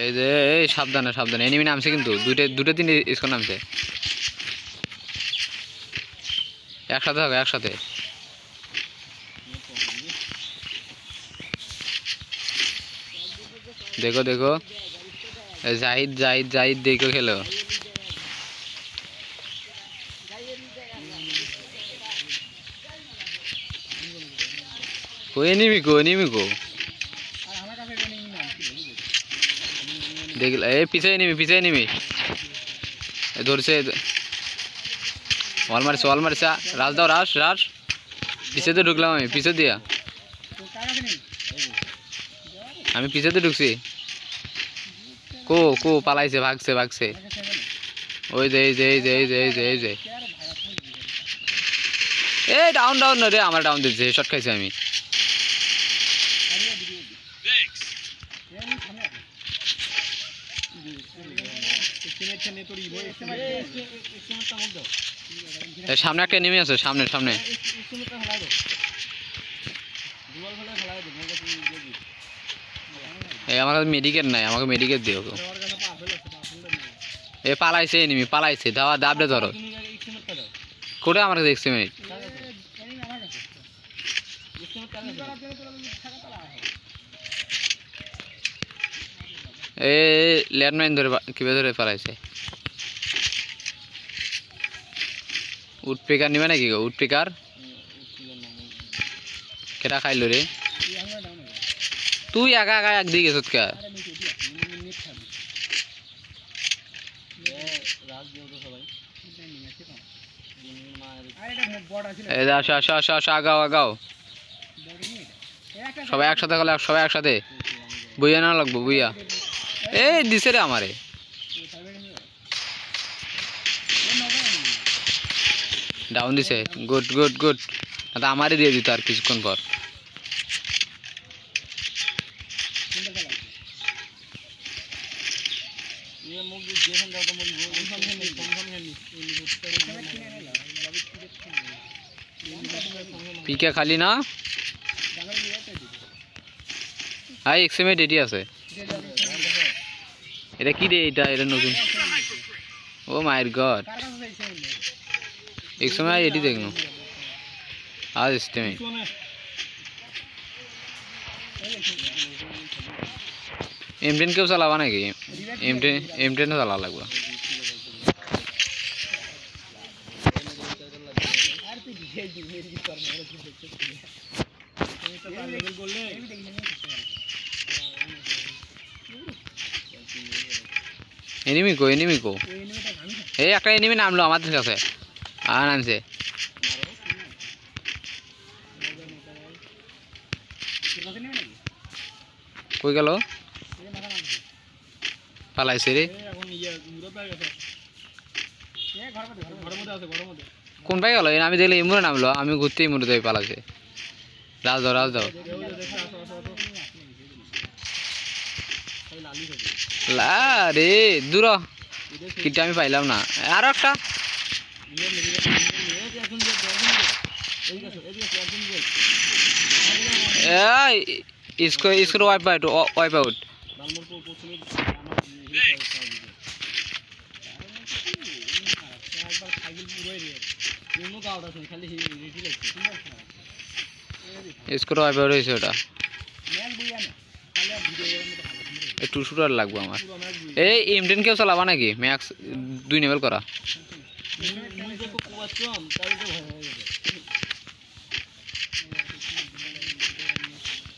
এই যে এই সাবধানে সাবধানে এনিমি নামছে কিন্তু দুটো তিনটে স্কোর নামছে একসাথে হবে একসাথে देखो देखो जाहिद जाहिद जाहिद देखो खेलो कोई नहीं को देख ए पीछे नहीं इधर से वॉल मार सा राज दाओ राज पीछे तो ढुकलाम আমি पीछे दिया আমি पीछे तो ढुकছি को পালাইছে ভাগছে ওই যে এ ডাউন রে আমার ডাউন দিচ্ছে শট খাইছি আমি সামনে একটা এনিমি আছে সামনে এই আমার কাছে মেডিকেট নাই আমাকে মেডিকেট দিও এ পালাইছে দাও দাবড়ে ধরো কোড়ে আমার কাছে দেখছি মিনিট এ ল্যান্ডমাইন ধরে পালাইছে উডপিকার নিবে নাকি গো উডপিকার কেটা খাইলো রে তুই একা একদিকে গেছত কে আসো আগাও সবাই একসাথে গেলে সবাই একসাথে বুইয়া না লাগবো বুইয়া এই দিছে রে আমারে ডাউন দিছে গুড আমারে দিয়ে দিত আর কিছুক্ষণ পর পিকে খালি না হাই এক্সএমএ ডেটি আছে এটা কি রে এটা নতুন ও মাই গড এক্সএমএ এডি দেখনো আজ সিস্টেমে M10 কেউ চালাবা নাকি M10 চালা লাগবে এনিমি কো এই একটা এনিমি নামলো আমাদের কাছে আনছে কই গেল পালাইছে রে কোন পাই গেল আমি দেখলে ইমুরে নামলো আমি ঘুরতে ইমুরে যাই পালাইছে রাজ দাও রে দূর কিটা আমি পাইলাম না আরো একটা इसको वाइप आउट इसको वाइप आउट হইছে ওটা একটু শুটার লাগবে আমার এই M10 কেউ চালাবা নাকি ম্যাক্স 2 লেভেল করা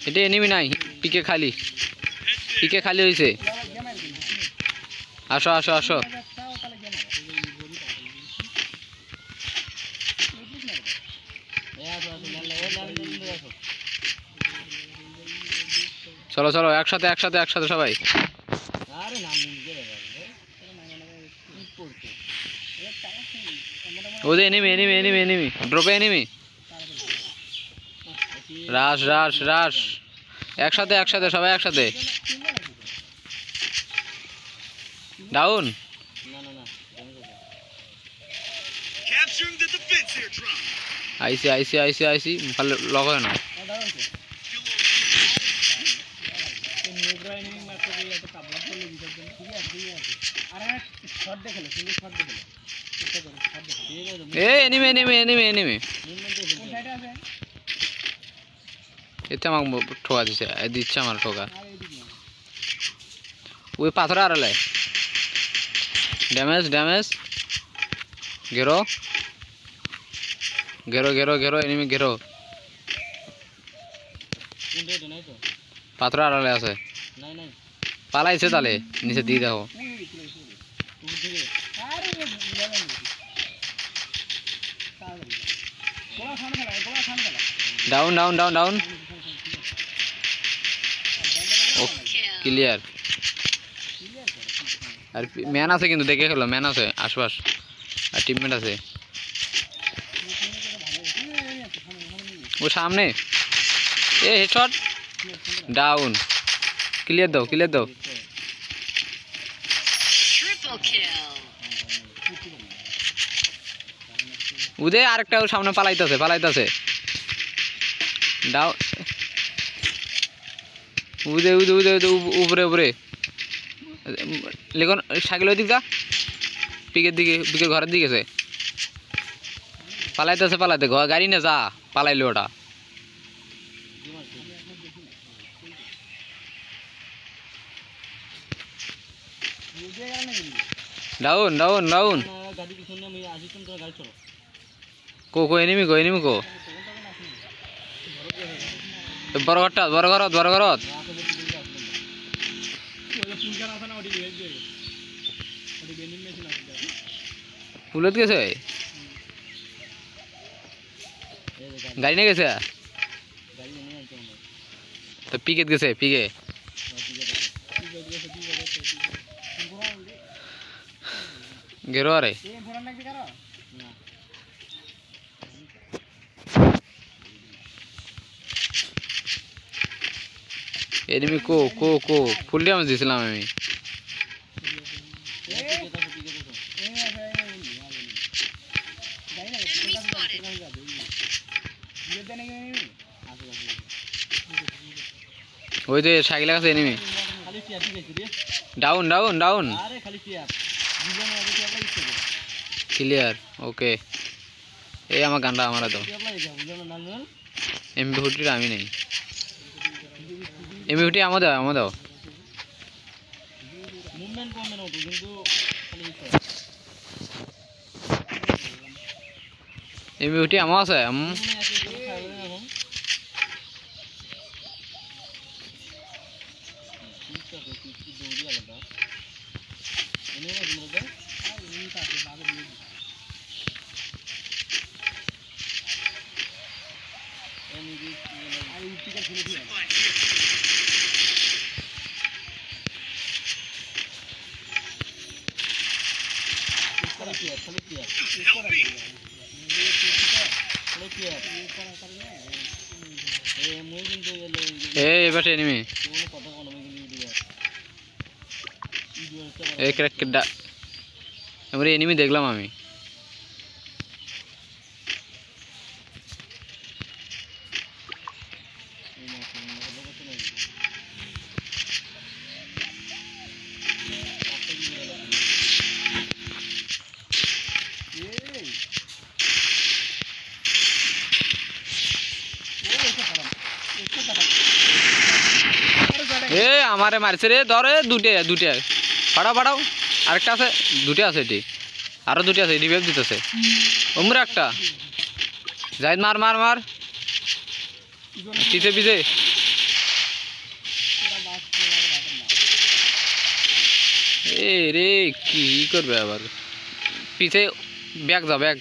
এটা এনিমি নাই পিকে খালি হইছে আসো চলো একসাথে সবাই ওদের এনিমি ড্রপে এনিমি রাশ একসাথে সবাই একসাথে ডাউন আইসি ভালো লগ হয় না এনিমি এনিমি এনিমি এনিমি এটা আমাকে ঠোকা দিচ্ছে আমার ঠোকা ওই পাথর আড়ালে ড্যামেজ ড্যামেজ ঘেরো ঘেরো ঘেরো ঘেরো এনিমি ঘেরো পাথর আড়ালে আছে পালাইছে তাহলে নিচে দিয়ে দেখো ডাউন ডাউন ডাউন ডাউন ও ক্লিয়ার আর ম্যান আছে কিন্তু দেখে খেলো ম্যান আছে আশপাশ আর টিমমেট আছে ও সামনে এ হেডশট ডাউন ক্লিয়ার দাও ক্লিয়ার দাও উদে আরেকটা সামনে পালাইতেছে পালাইতেছে ডাউন উদে উদে উদে উপরে উপরে লেখন সাইকেল দিক যা পিকের দিকে পিকের ঘরের দিকে আছে পালাইতেছে পালাইতে গাড়ি না যা পালাইলো ওটা ডাউন ডাউন ডাউন কো কো এনিমি কো বড় ঘরটা বড় ঘরত বড় ঘরত ফুলত গেছে গাড়ি নিয়ে গেছে তো পিকেট গেছে পিকে গেরো আরে এনিমি কো কো কো ফুল ড্যামেজ দিছিলাম আমি ওই যে সাইকেল আছে enemy down down down clear okay এই আমার গানটা আমার তো এমবি40 আমি নেই এমবি40 আমাদের এমবি40 আমার আছে এবার এনিমি এই ক্র্যাকটা আমরা এনিমি দেখলাম আমি এ আমারে মারছে রে ধরে দুটে পাড়াও পাড়াও আরেকটা আছে দুটো আছে এটি আরো দুটো আছে রিভাইভ দিতেছে ওমরা একটা জাহিদ মার মার মার পিছে পিছে এ রে কি করবে আবার পিছে ব্যাগ যা ব্যাগ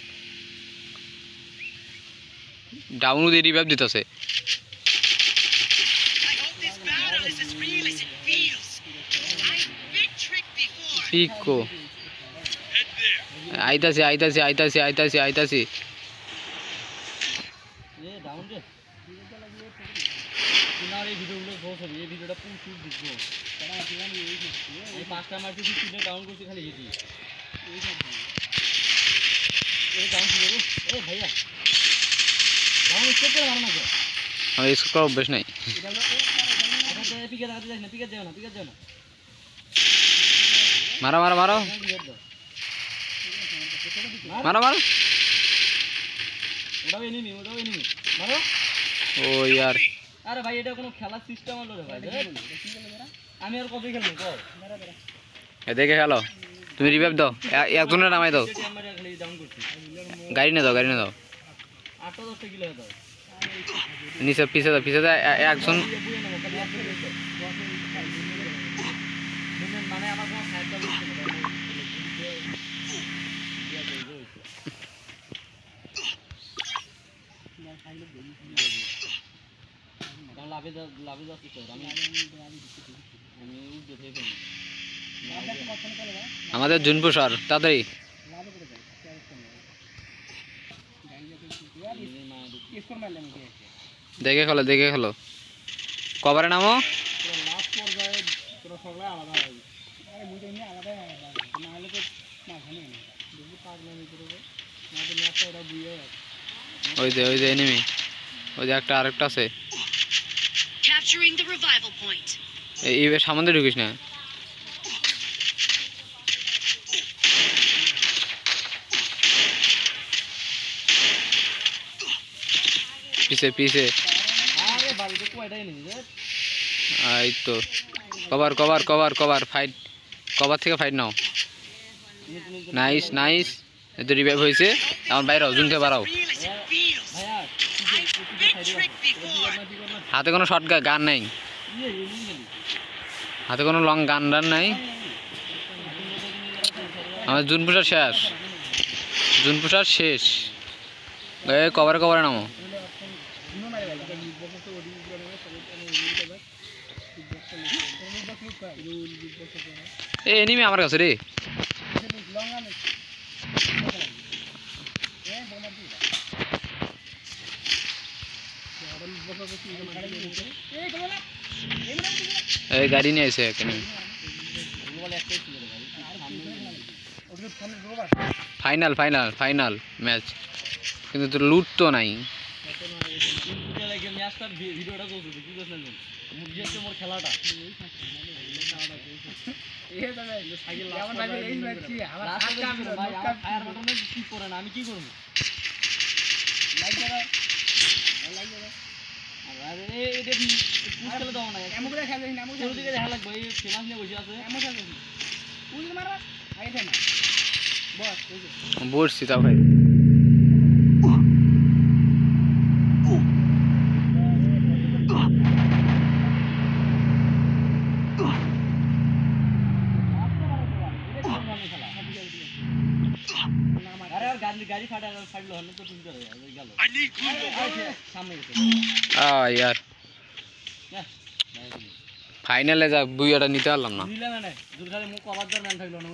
ডাউন দিয়ে রিভাইভ দিতেছে পিকো আইতাছি আইতাছি আইতাছি আইতাছি আইতাছি অভ্যেস নাই মারো মারো মারো মারো মারো ও ইয়ার আরে ভাই এটা কোনো খেলার সিস্টেম হলো রে ভাই আমি আর কবে খেলবো কও এদিকে খেলো তুমি রিভাইভ দাও একজনের নামাই দাও গাড়ি নিয়ে দাও গাড়ি নিয়ে দাও 8-10 কিলো দাও নিচে পিছে দাও একজন মানে আমার কোনো সাইড দাও লাভে যাচ্ছি তো আমি আমাদের জুনপুর শহর তাড়াতাড়ি দেখে খেলো কভারে নামো ওই যে এনিমি ওই যে আরেকটা আছে Capturing the revival point. এই সামনে ঢুকিস না পিছে আরে বাড়িতে কয়টাই নেই রে এই তো কভার ফাইট কভার থেকে ফাইট নাও নাইস এত রিভাইভ হয়েছে আমার বাইরে জুনতে বাড়াও হাতে কোনো শর্ট গান নাই হাতে কোনো লং গান নাই আমার জুনপুষার শেষ কভারে নামো এনিমি আমার কাছে রে এই গাড়ি নিয়ে এসে এখানে ফাইনাল ম্যাচ কিন্তু তোর লুট তো নাই খেলাটা আমি কি করবো বসছি তা ভাই গাড়ি ফাটলো তো গেল সামনে ইয়ার ফাইনালে যা বুইয়াটা নিতে পারলাম না নিলাম না জোর খালি মুখ কভার দর ম্যান থাকলো না